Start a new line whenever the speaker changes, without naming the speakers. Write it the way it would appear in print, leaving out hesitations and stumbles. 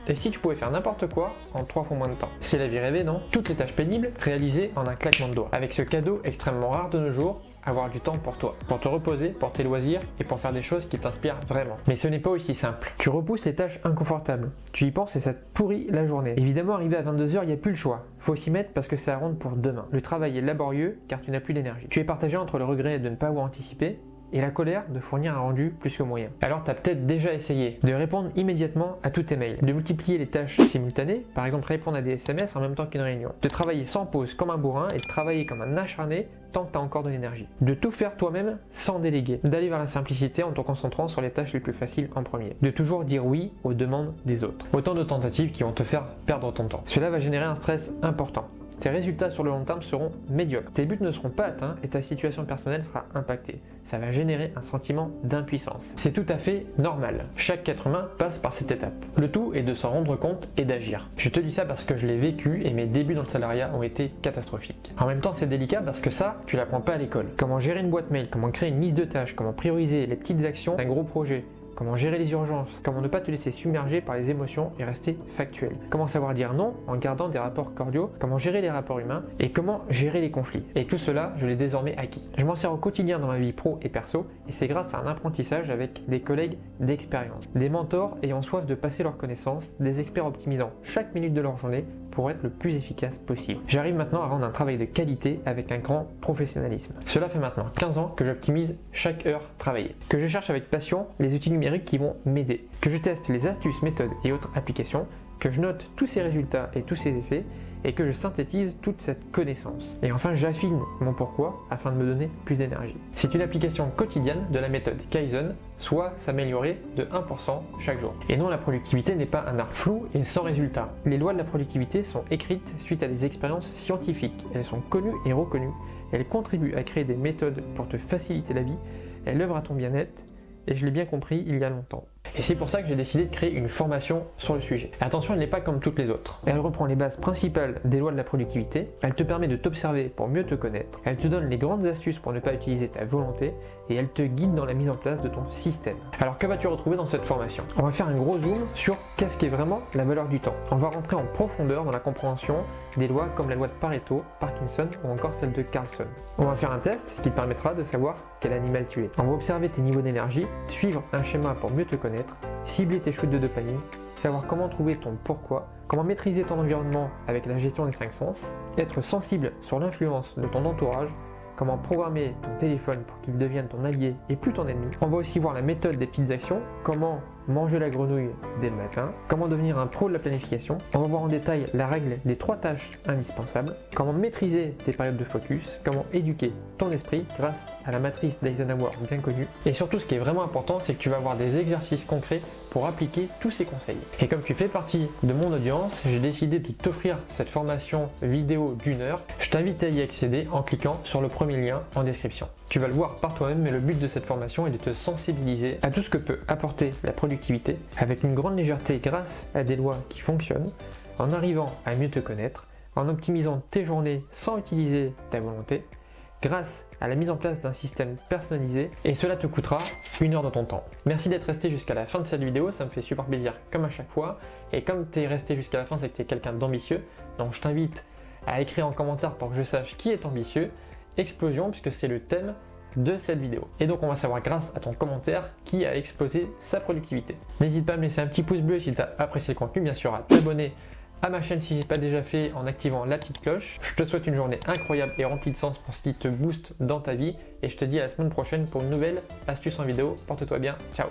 Et si tu pouvais faire n'importe quoi en 3 fois moins de temps? C'est la vie rêvée, non? Toutes les tâches pénibles réalisées en un claquement de doigts. Avec ce cadeau extrêmement rare de nos jours, avoir du temps pour toi, pour te reposer, pour tes loisirs et pour faire des choses qui t'inspirent vraiment. Mais ce n'est pas aussi simple. Tu repousses les tâches inconfortables. Tu y penses et ça te pourrit la journée. Évidemment, arrivé à 22h, il n'y a plus le choix. Faut s'y mettre parce que c'est à rendre pour demain. Le travail est laborieux car tu n'as plus d'énergie. Tu es partagé entre le regret de ne pas avoir anticipé et la colère de fournir un rendu plus que moyen. Alors tu as peut-être déjà essayé de répondre immédiatement à tous tes mails, de multiplier les tâches simultanées, par exemple répondre à des SMS en même temps qu'une réunion, de travailler sans pause comme un bourrin et de travailler comme un acharné tant que tu as encore de l'énergie, de tout faire toi-même sans déléguer, d'aller vers la simplicité en te concentrant sur les tâches les plus faciles en premier, de toujours dire oui aux demandes des autres. Autant de tentatives qui vont te faire perdre ton temps. Cela va générer un stress important. Tes résultats sur le long terme seront médiocres. Tes buts ne seront pas atteints et ta situation personnelle sera impactée. Ça va générer un sentiment d'impuissance. C'est tout à fait normal. Chaque être humain passe par cette étape. Le tout est de s'en rendre compte et d'agir. Je te dis ça parce que je l'ai vécu et mes débuts dans le salariat ont été catastrophiques. En même temps, c'est délicat parce que ça, tu l'apprends pas à l'école. Comment gérer une boîte mail, comment créer une liste de tâches, comment prioriser les petites actions d'un gros projet. Comment gérer les urgences, comment ne pas te laisser submerger par les émotions et rester factuel. Comment savoir dire non en gardant des rapports cordiaux, comment gérer les rapports humains et comment gérer les conflits. Et tout cela, je l'ai désormais acquis. Je m'en sers au quotidien dans ma vie pro et perso et c'est grâce à un apprentissage avec des collègues d'expérience, des mentors ayant soif de passer leurs connaissances, des experts optimisant chaque minute de leur journée pour être le plus efficace possible. J'arrive maintenant à rendre un travail de qualité avec un grand professionnalisme. Cela fait maintenant 15 ans que j'optimise chaque heure travaillée, que je cherche avec passion les outils numériques qui vont m'aider, que je teste les astuces, méthodes et autres applications, que je note tous ces résultats et tous ces essais et que je synthétise toute cette connaissance. Et enfin, j'affine mon pourquoi afin de me donner plus d'énergie. C'est une application quotidienne de la méthode Kaizen, soit s'améliorer de 1% chaque jour. Et non, la productivité n'est pas un art flou et sans résultat. Les lois de la productivité sont écrites suite à des expériences scientifiques. Elles sont connues et reconnues. Elles contribuent à créer des méthodes pour te faciliter la vie. Elles œuvrent à ton bien-être. Et je l'ai bien compris il y a longtemps. Et c'est pour ça que j'ai décidé de créer une formation sur le sujet. Attention, elle n'est pas comme toutes les autres. Elle reprend les bases principales des lois de la productivité, elle te permet de t'observer pour mieux te connaître, elle te donne les grandes astuces pour ne pas utiliser ta volonté, et elle te guide dans la mise en place de ton système. Alors que vas-tu retrouver dans cette formation? On va faire un gros zoom sur qu'est-ce qu'est vraiment la valeur du temps. On va rentrer en profondeur dans la compréhension des lois comme la loi de Pareto, Parkinson ou encore celle de Carlson. On va faire un test qui te permettra de savoir quel animal tu es. On va observer tes niveaux d'énergie, suivre un schéma pour mieux te connaître, cibler tes shoots de dopamine, savoir comment trouver ton pourquoi, comment maîtriser ton environnement avec la gestion des 5 sens, être sensible sur l'influence de ton entourage, comment programmer ton téléphone pour qu'il devienne ton allié et plus ton ennemi. On va aussi voir la méthode des petites actions, comment manger la grenouille dès le matin, comment devenir un pro de la planification. On va voir en détail la règle des 3 tâches indispensables, comment maîtriser tes périodes de focus, comment éduquer ton esprit grâce à la matrice d'Eisenhower bien connue. Et surtout, ce qui est vraiment important, c'est que tu vas avoir des exercices concrets pour appliquer tous ces conseils. Et comme tu fais partie de mon audience, j'ai décidé de t'offrir cette formation vidéo d'1 heure. Je t'invite à y accéder en cliquant sur le premier lien en description. Tu vas le voir par toi-même, mais le but de cette formation est de te sensibiliser à tout ce que peut apporter la productivité avec une grande légèreté grâce à des lois qui fonctionnent, en arrivant à mieux te connaître, en optimisant tes journées sans utiliser ta volonté, grâce à la mise en place d'un système personnalisé, et cela te coûtera 1 heure de ton temps. Merci d'être resté jusqu'à la fin de cette vidéo, ça me fait super plaisir comme à chaque fois, et comme tu es resté jusqu'à la fin, c'est que tu es quelqu'un d'ambitieux, donc je t'invite à écrire en commentaire pour que je sache qui est ambitieux. Explosion, puisque c'est le thème de cette vidéo. Et donc on va savoir grâce à ton commentaire qui a explosé sa productivité. N'hésite pas à me laisser un petit pouce bleu si tu as apprécié le contenu, bien sûr à t'abonner à ma chaîne si ce n'est pas déjà fait en activant la petite cloche. Je te souhaite une journée incroyable et remplie de sens pour ce qui te booste dans ta vie et je te dis à la semaine prochaine pour une nouvelle astuce en vidéo. Porte-toi bien, ciao.